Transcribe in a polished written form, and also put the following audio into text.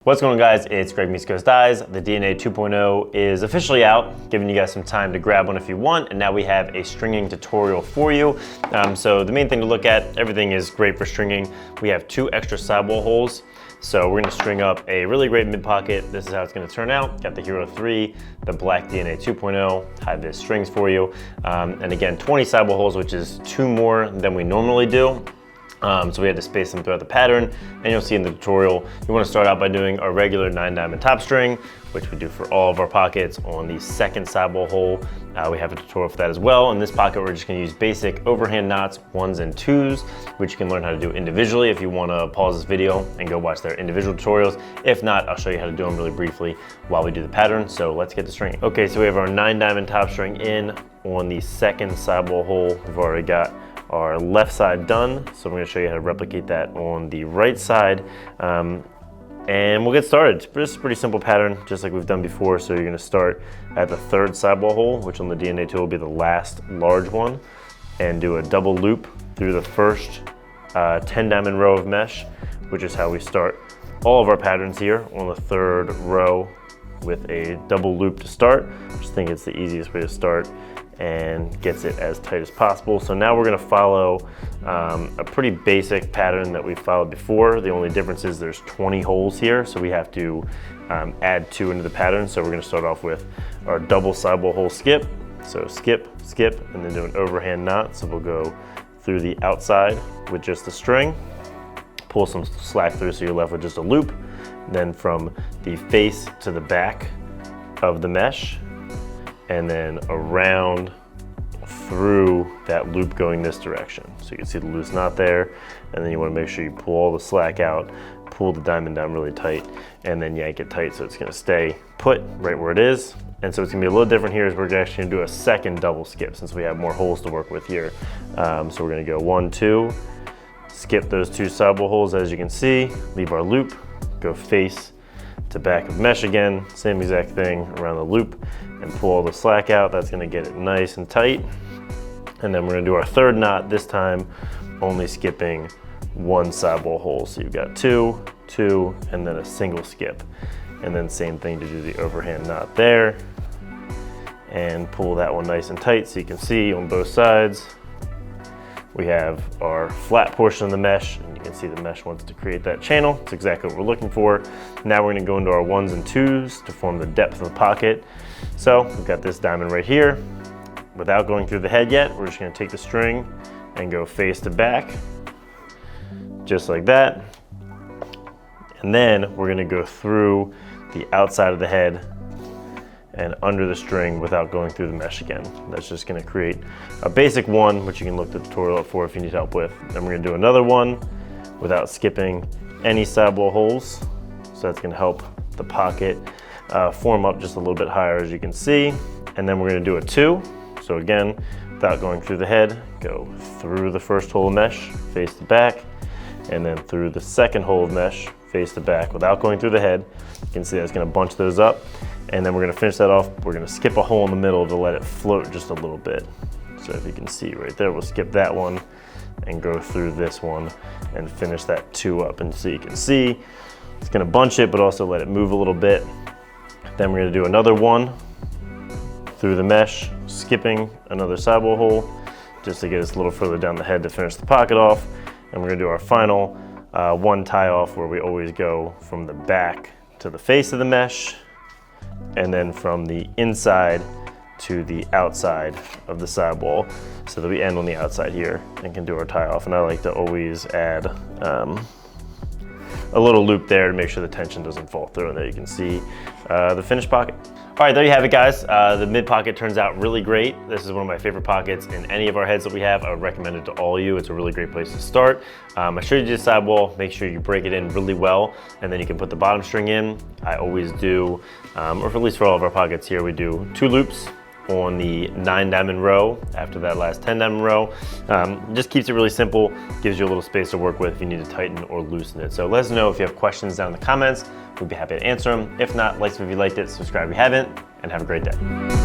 What's going on, guys? It's Greg from East Coast Dies. The DNA 2.0 is officially out, giving you guys some time to grab one if you want, and now we have a stringing tutorial for you. So the main thing to look at, everything is great for stringing. We have 2 extra sidewall holes, so we're gonna string up a really great mid pocket. This is how it's gonna turn out. Got the Hero 3, the black DNA 2.0, high-vis strings for you. And again, 20 sidewall holes, which is 2 more than we normally do. So we had to space them throughout the pattern, and you'll see in the tutorial, you want to start out by doing our regular 9-diamond top string, which we do for all of our pockets on the second sidewall hole. We have a tutorial for that as well. In this pocket, we're just going to use basic overhand knots, 1s and 2s, which you can learn how to do individually if you want to pause this video and go watch their individual tutorials. If not, I'll show you how to do them really briefly while we do the pattern. So let's get to stringing. Okay, so we have our 9-diamond top string in on the second sidewall hole. We've already got our left side done, so I'm going to show you how to replicate that on the right side, and we'll get started. It's just a pretty simple pattern, just like we've done before. So you're going to start at the third sidewall hole, which on the DNA tool will be the last large one, and do a double loop through the first 10-diamond row of mesh, which is how we start all of our patterns here on the third row with a double loop to start. I just think it's the easiest way to start and gets it as tight as possible. So now we're gonna follow a pretty basic pattern that we followed before. The only difference is there's 20 holes here, so we have to add 2 into the pattern. So we're gonna start off with our double sidewall hole skip. So skip, skip, and then do an overhand knot. So we'll go through the outside with just the string, pull some slack through so you're left with just a loop. Then from the face to the back of the mesh, and then around through that loop going this direction. So you can see the loose knot there, and then you want to make sure you pull all the slack out, pull the diamond down really tight, and then yank it tight so it's going to stay put right where it is. And so it's going to be a little different here, is we're actually going to do a second double skip since we have more holes to work with here. So we're going to go 1, 2, skip those 2 sidewall holes as you can see, leave our loop, go face to back of mesh again, same exact thing around the loop, and pull all the slack out. That's gonna get it nice and tight. And then we're gonna do our third knot, this time only skipping 1 sidewall hole. So you've got 2, 2, and then a single skip. And then same thing to do the overhand knot there. And pull that one nice and tight so you can see on both sides. We have our flat portion of the mesh, and you can see the mesh wants to create that channel. It's exactly what we're looking for. Now we're gonna go into our 1s and 2s to form the depth of the pocket. So we've got this diamond right here. Without going through the head yet, we're just gonna take the string and go face to back, just like that. And then we're gonna go through the outside of the head and under the string without going through the mesh again. That's just gonna create a basic one, which you can look the tutorial up for if you need help with. Then we're gonna do another one without skipping any sidewall holes. So that's gonna help the pocket form up just a little bit higher, as you can see. And then we're gonna do a 2. So again, without going through the head, go through the first hole of mesh, face to back, and then through the second hole of mesh, face to back, without going through the head. You can see that's gonna bunch those up. And then we're gonna finish that off. We're gonna skip a hole in the middle to let it float just a little bit. So if you can see right there, we'll skip that one and go through this one and finish that 2 up. And so you can see, it's gonna bunch it, but also let it move a little bit. Then we're gonna do another 1 through the mesh, skipping another sidewall hole, just to get us a little further down the head to finish the pocket off. And we're gonna do our final 1 tie off, where we always go from the back to the face of the mesh, and then from the inside to the outside of the sidewall, so that we end on the outside here and can do our tie off. And I like to always add a little loop there to make sure the tension doesn't fall through, and there you can see the finished pocket. All right, there you have it, guys. The mid pocket turns out really great. This is one of my favorite pockets in any of our heads that we have. I would recommend it to all of you. It's a really great place to start. I showed you the sidewall. Make sure you break it in really well, and then you can put the bottom string in. I always do, or at least for all of our pockets here, we do 2 loops on the 9-diamond row after that last 10-diamond row. Just keeps it really simple, gives you a little space to work with if you need to tighten or loosen it. So let us know if you have questions down in the comments. We'd be happy to answer them. If not, like if you liked it, subscribe if you haven't, and have a great day.